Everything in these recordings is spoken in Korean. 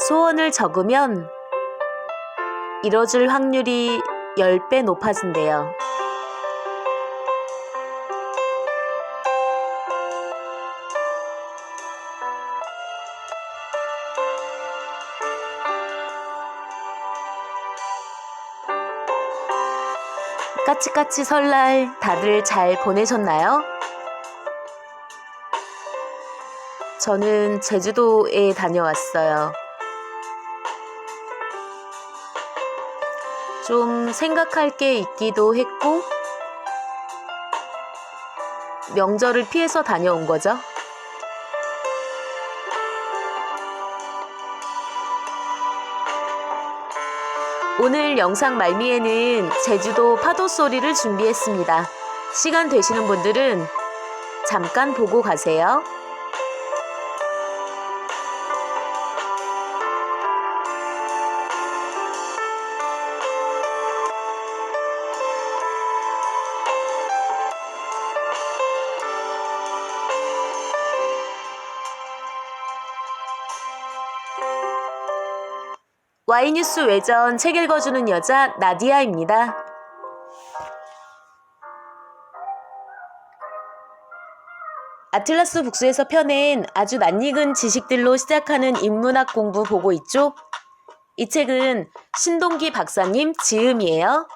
소원을 적으면 이뤄줄 확률이 10배 높아진대요. 까치까치 설날 다들 잘 보내셨나요? 저는 제주도에 다녀왔어요. 좀 생각할 게 있기도 했고 명절을 피해서 다녀온 거죠. 오늘 영상 말미에는 제주도 파도 소리를 준비했습니다. 시간 되시는 분들은 잠깐 보고 가세요. Y뉴스 외전 책 읽어주는 여자 나디아입니다. 아틀라스 북스에서 펴낸 아주 낯익은 지식들로 시작하는 인문학 공부 보고 있죠? 이 책은 신동기 박사님 지음이에요.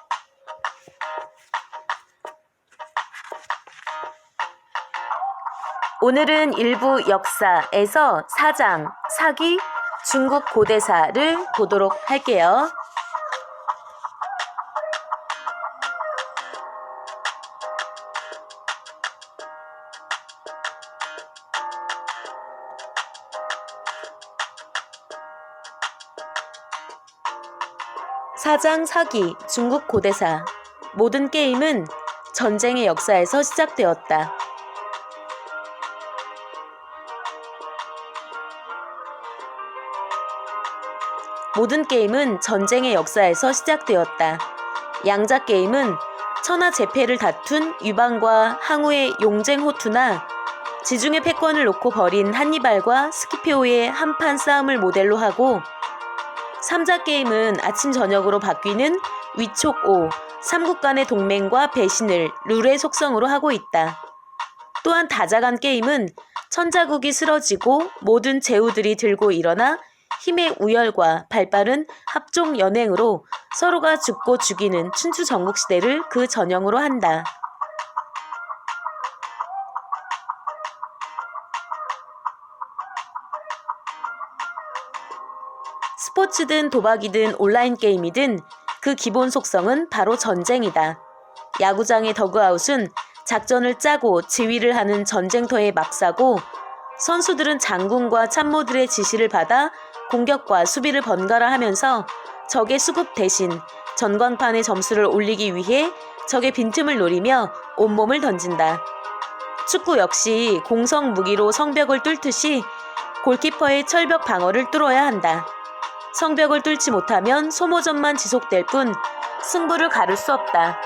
오늘은 일부 역사에서 사장, 사기, 중국 고대사를 보도록 할게요. 사장, 사기, 중국 고대사. 모든 게임은 전쟁의 역사에서 시작되었다. 모든 게임은 전쟁의 역사에서 시작되었다. 양자 게임은 천하제패를 다툰 유방과 항우의 용쟁 호투나 지중해 패권을 놓고 벌인 한니발과 스키피오의 한판 싸움을 모델로 하고, 삼자 게임은 아침 저녁으로 바뀌는 위촉오, 삼국 간의 동맹과 배신을 룰의 속성으로 하고 있다. 또한 다자간 게임은 천자국이 쓰러지고 모든 제후들이 들고 일어나 힘의 우열과 발빠른 합종 연행으로 서로가 죽고 죽이는 춘추 전국시대를 그 전형으로 한다. 스포츠든 도박이든 온라인 게임이든 그 기본 속성은 바로 전쟁이다. 야구장의 더그아웃은 작전을 짜고 지휘를 하는 전쟁터의 맙사고, 선수들은 장군과 참모들의 지시를 받아 공격과 수비를 번갈아 하면서 적의 수급 대신 전광판의 점수를 올리기 위해 적의 빈틈을 노리며 온몸을 던진다. 축구 역시 공성 무기로 성벽을 뚫듯이 골키퍼의 철벽 방어를 뚫어야 한다. 성벽을 뚫지 못하면 소모전만 지속될 뿐 승부를 가를 수 없다.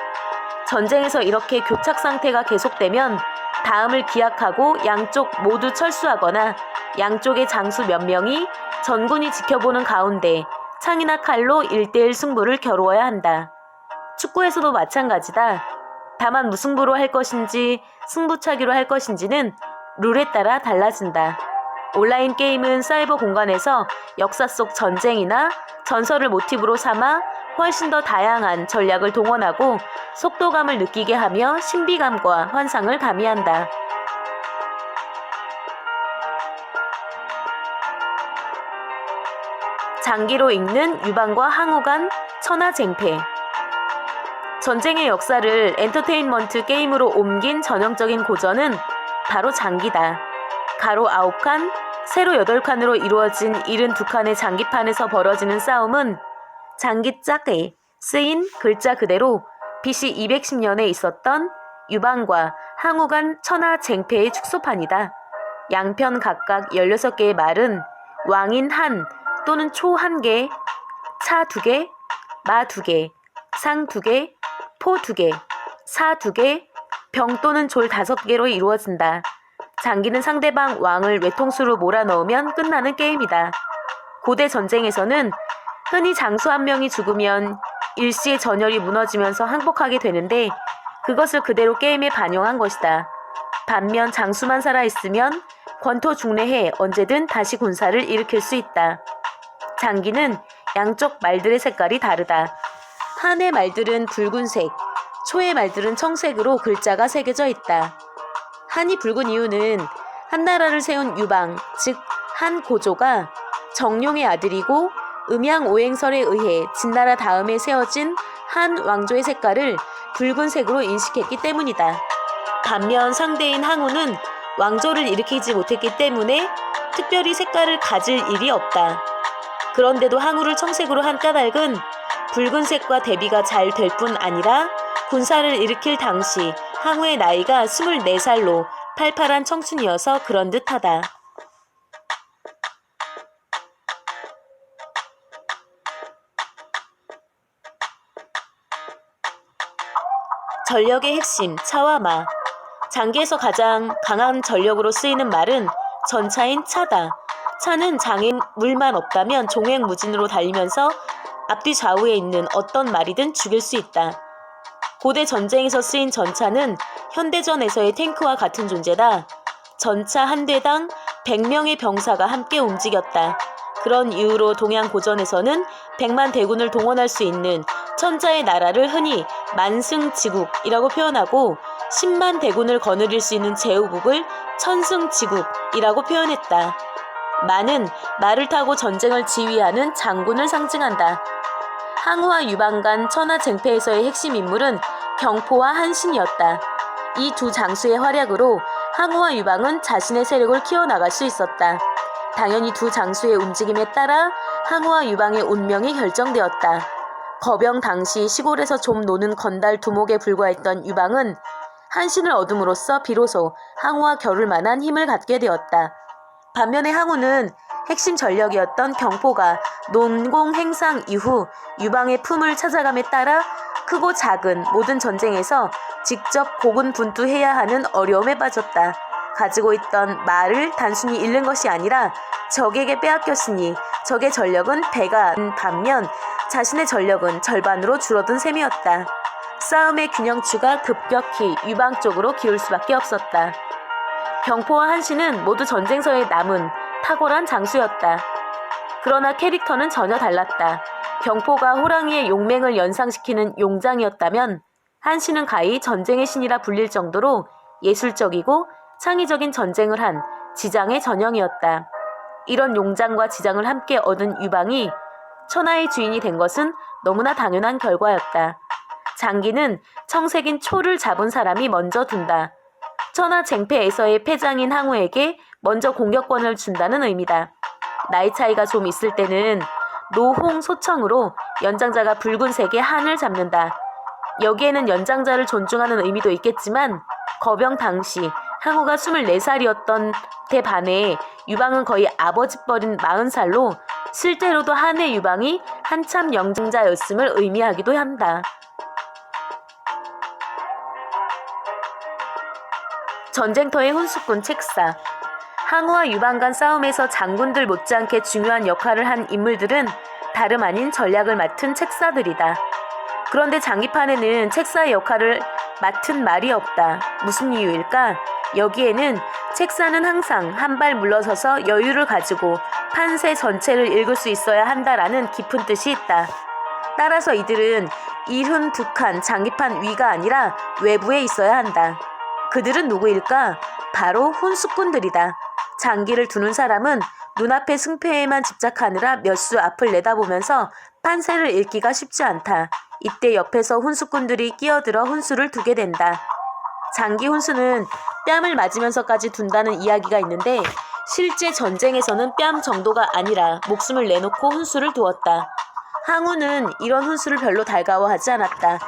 전쟁에서 이렇게 교착 상태가 계속되면 다음을 기약하고 양쪽 모두 철수하거나 양쪽의 장수 몇 명이 전군이 지켜보는 가운데 창이나 칼로 1대1 승부를 겨루어야 한다. 축구에서도 마찬가지다. 다만 무승부로 할 것인지 승부차기로 할 것인지는 룰에 따라 달라진다. 온라인 게임은 사이버 공간에서 역사 속 전쟁이나 전설을 모티브로 삼아 훨씬 더 다양한 전략을 동원하고 속도감을 느끼게 하며 신비감과 환상을 가미한다. 장기로 읽는 유방과 항우 간 천하쟁패. 전쟁의 역사를 엔터테인먼트 게임으로 옮긴 전형적인 고전은 바로 장기다. 가로 9칸, 세로 8칸으로 이루어진 72칸의 장기판에서 벌어지는 싸움은 장기짝에 쓰인 글자 그대로 BC 210년에 있었던 유방과 항우 간 천하쟁패의 축소판이다. 양편 각각 16개의 말은 왕인 한 또는 초 1개, 차 2개, 마 2개, 상 2개, 포 2개, 사 2개, 병 또는 졸 5개로 이루어진다. 장기는 상대방 왕을 외통수로 몰아넣으면 끝나는 게임이다. 고대 전쟁에서는 흔히 장수 한 명이 죽으면 일시의 전열이 무너지면서 항복하게 되는데 그것을 그대로 게임에 반영한 것이다. 반면 장수만 살아있으면 권토 중래해 언제든 다시 군사를 일으킬 수 있다. 장기는 양쪽 말들의 색깔이 다르다. 한의 말들은 붉은색, 초의 말들은 청색으로 글자가 새겨져 있다. 한이 붉은 이유는 한나라를 세운 유방, 즉 한 고조가 정룡의 아들이고 음양오행설에 의해 진나라 다음에 세워진 한 왕조의 색깔을 붉은색으로 인식했기 때문이다. 반면 상대인 항우는 왕조를 일으키지 못했기 때문에 특별히 색깔을 가질 일이 없다. 그런데도 항우를 청색으로 한 까닭은 붉은색과 대비가 잘 될 뿐 아니라 군사를 일으킬 당시 항우의 나이가 24살로 팔팔한 청춘이어서 그런 듯하다. 전력의 핵심, 차와 마. 장기에서 가장 강한 전력으로 쓰이는 말은 전차인 차다. 차는 장에 물만 없다면 종횡무진으로 달리면서 앞뒤 좌우에 있는 어떤 말이든 죽일 수 있다. 고대 전쟁에서 쓰인 전차는 현대전에서의 탱크와 같은 존재다. 전차 한 대당 100명의 병사가 함께 움직였다. 그런 이유로 동양 고전에서는 100만 대군을 동원할 수 있는 천자의 나라를 흔히 만승지국이라고 표현하고 10만 대군을 거느릴 수 있는 제후국을 천승지국이라고 표현했다. 만은 말을 타고 전쟁을 지휘하는 장군을 상징한다. 항우와 유방 간 천하쟁패에서의 핵심 인물은 경포와 한신이었다. 이 두 장수의 활약으로 항우와 유방은 자신의 세력을 키워나갈 수 있었다. 당연히 두 장수의 움직임에 따라 항우와 유방의 운명이 결정되었다. 거병 당시 시골에서 좀 노는 건달 두목에 불과했던 유방은 한신을 얻음으로써 비로소 항우와 겨룰 만한 힘을 갖게 되었다. 반면에 항우는 핵심 전력이었던 경포가 논공 행상 이후 유방의 품을 찾아감에 따라 크고 작은 모든 전쟁에서 직접 고군분투해야 하는 어려움에 빠졌다. 가지고 있던 말을 단순히 잃는 것이 아니라 적에게 빼앗겼으니 적의 전력은 배가 반면 자신의 전력은 절반으로 줄어든 셈이었다. 싸움의 균형추가 급격히 유방 쪽으로 기울 수밖에 없었다. 경포와 한신은 모두 전쟁서에 남은 탁월한 장수였다. 그러나 캐릭터는 전혀 달랐다. 경포가 호랑이의 용맹을 연상시키는 용장이었다면 한신은 가히 전쟁의 신이라 불릴 정도로 예술적이고 창의적인 전쟁을 한 지장의 전형이었다. 이런 용장과 지장을 함께 얻은 유방이 천하의 주인이 된 것은 너무나 당연한 결과였다. 장기는 청색인 초를 잡은 사람이 먼저 둔다. 천하쟁패에서의 패장인 항우에게 먼저 공격권을 준다는 의미다. 나이 차이가 좀 있을 때는 노홍소청으로 연장자가 붉은색의 한을 잡는다. 여기에는 연장자를 존중하는 의미도 있겠지만 거병 당시 항우가 24살이었던 데 반해 유방은 거의 아버지뻘인 40살로 실제로도 한의 유방이 한참 연장자였음을 의미하기도 한다. 전쟁터의 훈수꾼 책사. 항우와 유방 간 싸움에서 장군들 못지않게 중요한 역할을 한 인물들은 다름 아닌 전략을 맡은 책사들이다. 그런데 장기판에는 책사의 역할을 맡은 말이 없다. 무슨 이유일까? 여기에는 책사는 항상 한 발 물러서서 여유를 가지고 판세 전체를 읽을 수 있어야 한다라는 깊은 뜻이 있다. 따라서 이들은 이훈득한 장기판 위가 아니라 외부에 있어야 한다. 그들은 누구일까? 바로 훈수꾼들이다. 장기를 두는 사람은 눈앞의 승패에만 집착하느라 몇 수 앞을 내다보면서 판세를 읽기가 쉽지 않다. 이때 옆에서 훈수꾼들이 끼어들어 훈수를 두게 된다. 장기 훈수는 뺨을 맞으면서까지 둔다는 이야기가 있는데 실제 전쟁에서는 뺨 정도가 아니라 목숨을 내놓고 훈수를 두었다. 항우는 이런 훈수를 별로 달가워하지 않았다.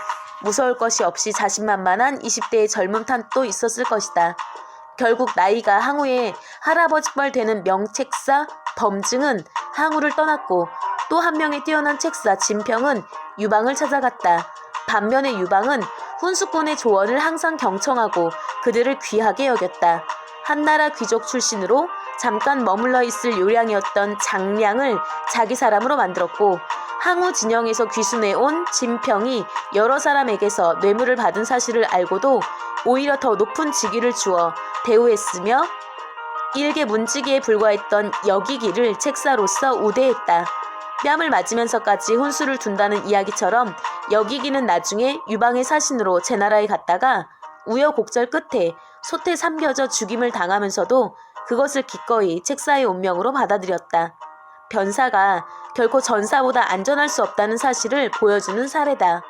무서울 것이 없이 자신만만한 20대의 젊은 탓도 있었을 것이다. 결국 나이가 항우의 할아버지뻘 되는 명책사 범증은 항우를 떠났고 또 한 명의 뛰어난 책사 진평은 유방을 찾아갔다. 반면에 유방은 훈수꾼의 조언을 항상 경청하고 그들을 귀하게 여겼다. 한나라 귀족 출신으로 잠깐 머물러 있을 요량이었던 장량을 자기 사람으로 만들었고 항우 진영에서 귀순해온 진평이 여러 사람에게서 뇌물을 받은 사실을 알고도 오히려 더 높은 직위를 주어 대우했으며 일개 문지기에 불과했던 여기기를 책사로서 우대했다. 뺨을 맞으면서까지 혼수를 둔다는 이야기처럼 여기기는 나중에 유방의 사신으로 제나라에 갔다가 우여곡절 끝에 소태 삼겨져 죽임을 당하면서도 그것을 기꺼이 책사의 운명으로 받아들였다. 변사가 결코 전사보다 안전할 수 없다는 사실을 보여주는 사례다.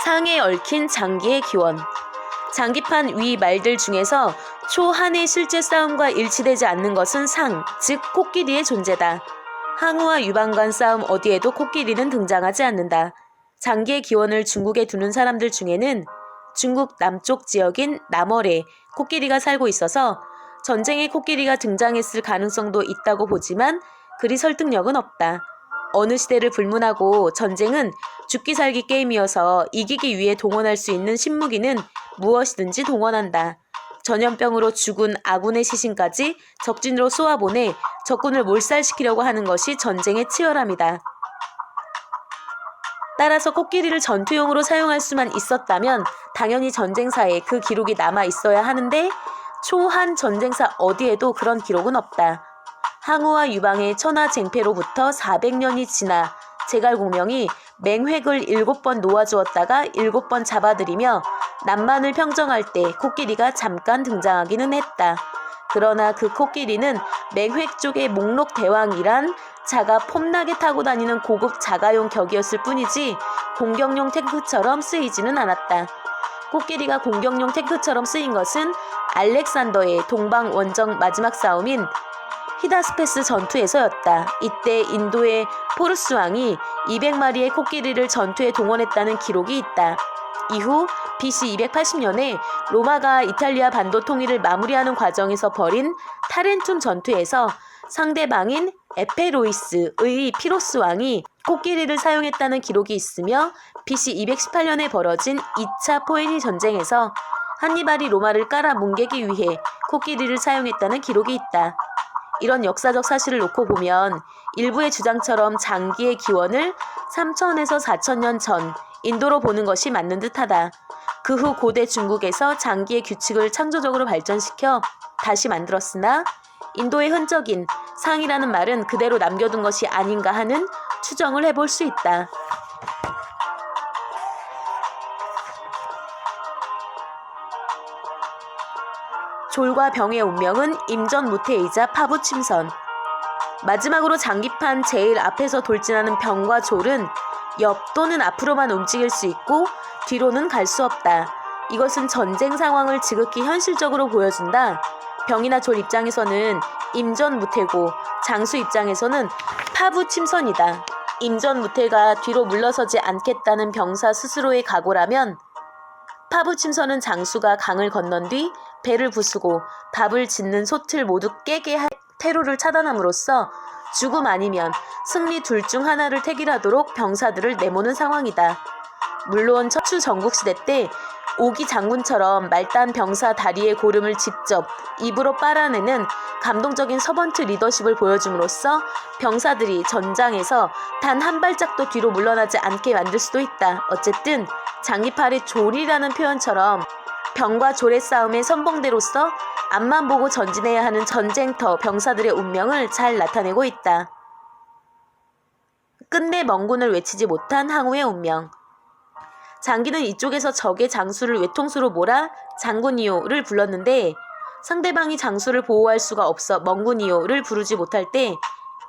상에 얽힌 장기의 기원. 장기판 위 말들 중에서 초 한의 실제 싸움과 일치되지 않는 것은 상, 즉 코끼리의 존재다. 항우와 유방 간 싸움 어디에도 코끼리는 등장하지 않는다. 장기의 기원을 중국에 두는 사람들 중에는 중국 남쪽 지역인 남월에 코끼리가 살고 있어서 전쟁에 코끼리가 등장했을 가능성도 있다고 보지만 그리 설득력은 없다. 어느 시대를 불문하고 전쟁은 죽기 살기 게임이어서 이기기 위해 동원할 수 있는 신무기는 무엇이든지 동원한다. 전염병으로 죽은 아군의 시신까지 적진으로 쏘아보내 적군을 몰살시키려고 하는 것이 전쟁의 치열함이다. 따라서 코끼리를 전투용으로 사용할 수만 있었다면 당연히 전쟁사에 그 기록이 남아 있어야 하는데 초한 전쟁사 어디에도 그런 기록은 없다. 항우와 유방의 천하쟁패로부터 400년이 지나 제갈공명이 맹획을 7번 놓아주었다가 7번 잡아들이며 남만을 평정할 때 코끼리가 잠깐 등장하기는 했다. 그러나 그 코끼리는 맹획 쪽의 목록대왕이란 자가 폼나게 타고 다니는 고급 자가용 격이었을 뿐이지 공격용 탱크처럼 쓰이지는 않았다. 코끼리가 공격용 탱크처럼 쓰인 것은 알렉산더의 동방 원정 마지막 싸움인 히다스페스 전투에서였다. 이때 인도의 포르스 왕이 200마리의 코끼리를 전투에 동원했다는 기록이 있다. 이후 BC 280년에 로마가 이탈리아 반도 통일을 마무리하는 과정에서 벌인 타렌툼 전투에서 상대방인 에페로이스의 피로스 왕이 코끼리를 사용했다는 기록이 있으며 BC 218년에 벌어진 2차 포에니 전쟁에서 한니발이 로마를 깔아 뭉개기 위해 코끼리를 사용했다는 기록이 있다. 이런 역사적 사실을 놓고 보면 일부의 주장처럼 장기의 기원을 3000에서 4000년 전 인도로 보는 것이 맞는 듯하다. 그 후 고대 중국에서 장기의 규칙을 창조적으로 발전시켜 다시 만들었으나 인도의 흔적인 상이라는 말은 그대로 남겨둔 것이 아닌가 하는 추정을 해볼 수 있다. 졸과 병의 운명은 임전무태이자 파부침선. 마지막으로 장기판 제일 앞에서 돌진하는 병과 졸은 옆 또는 앞으로만 움직일 수 있고 뒤로는 갈 수 없다. 이것은 전쟁 상황을 지극히 현실적으로 보여준다. 병이나 졸 입장에서는 임전무태고 장수 입장에서는 파부침선이다. 임전무태가 뒤로 물러서지 않겠다는 병사 스스로의 각오라면 파부침선은 장수가 강을 건넌 뒤 배를 부수고 밥을 짓는 솥을 모두 깨게 할 퇴로를 차단함으로써 죽음 아니면 승리 둘 중 하나를 택일하도록 병사들을 내모는 상황이다. 물론 척추 전국시대 때 오기 장군처럼 말단 병사 다리의 고름을 직접 입으로 빨아내는 감동적인 서번트 리더십을 보여줌으로써 병사들이 전장에서 단 한 발짝도 뒤로 물러나지 않게 만들 수도 있다. 어쨌든 장기팔의 졸이라는 표현처럼 병과 졸의 싸움의 선봉대로서 앞만 보고 전진해야 하는 전쟁터 병사들의 운명을 잘 나타내고 있다. 끝내 멍군을 외치지 못한 항우의 운명. 장기는 이쪽에서 적의 장수를 외통수로 몰아 장군이요를 불렀는데 상대방이 장수를 보호할 수가 없어 멍군이요를 부르지 못할 때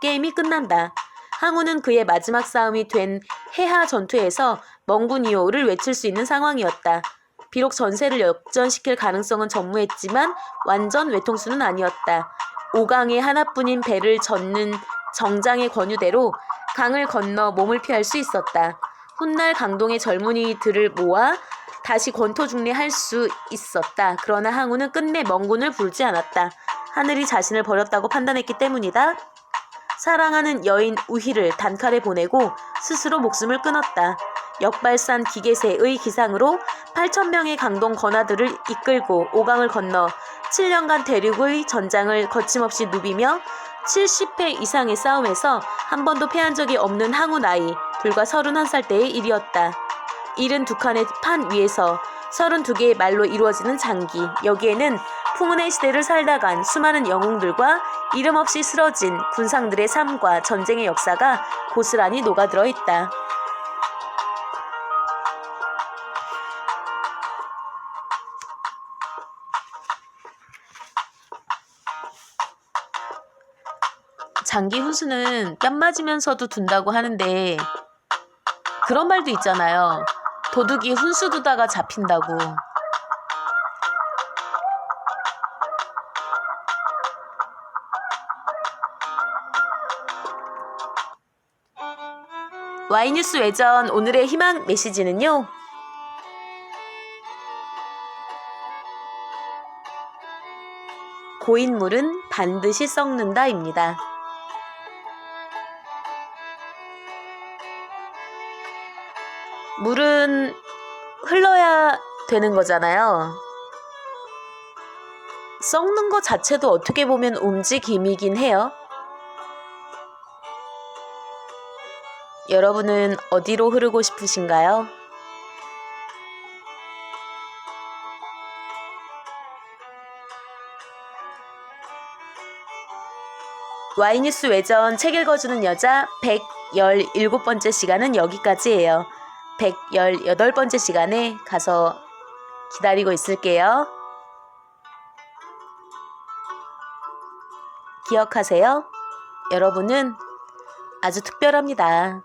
게임이 끝난다. 항우는 그의 마지막 싸움이 된 해하 전투에서 멍군이요를 외칠 수 있는 상황이었다. 비록 전세를 역전시킬 가능성은 전무했지만 완전 외통수는 아니었다. 5강에 하나뿐인 배를 젓는 정장의 권유대로 강을 건너 몸을 피할 수 있었다. 훗날 강동의 젊은이들을 모아 다시 권토 중례할 수 있었다. 그러나 항우는 끝내 멍군을 부르지 않았다. 하늘이 자신을 버렸다고 판단했기 때문이다. 사랑하는 여인 우희를 단칼에 보내고 스스로 목숨을 끊었다. 역발산 기계세의 기상으로 8,000명의 강동 권하들을 이끌고 오강을 건너 7년간 대륙의 전장을 거침없이 누비며 70회 이상의 싸움에서 한 번도 패한 적이 없는 항우 나이 불과 31살 때의 일이었다. 72칸의 판 위에서 32개의 말로 이루어지는 장기, 여기에는 풍운의 시대를 살다 간 수많은 영웅들과 이름 없이 쓰러진 군상들의 삶과 전쟁의 역사가 고스란히 녹아들어 있다. 장기 훈수는 뺨 맞으면서도 둔다고 하는데 그런 말도 있잖아요. 도둑이 훈수 두다가 잡힌다고. Y뉴스 외전 오늘의 희망 메시지는요. 고인물은 반드시 썩는다입니다. 물은 흘러야 되는 거잖아요. 썩는 것 자체도 어떻게 보면 움직임이긴 해요. 여러분은 어디로 흐르고 싶으신가요? Y뉴스 외전 책 읽어주는 여자 117번째 시간은 여기까지예요. 118번째 시간에 가서 기다리고 있을게요. 기억하세요. 여러분은 아주 특별합니다.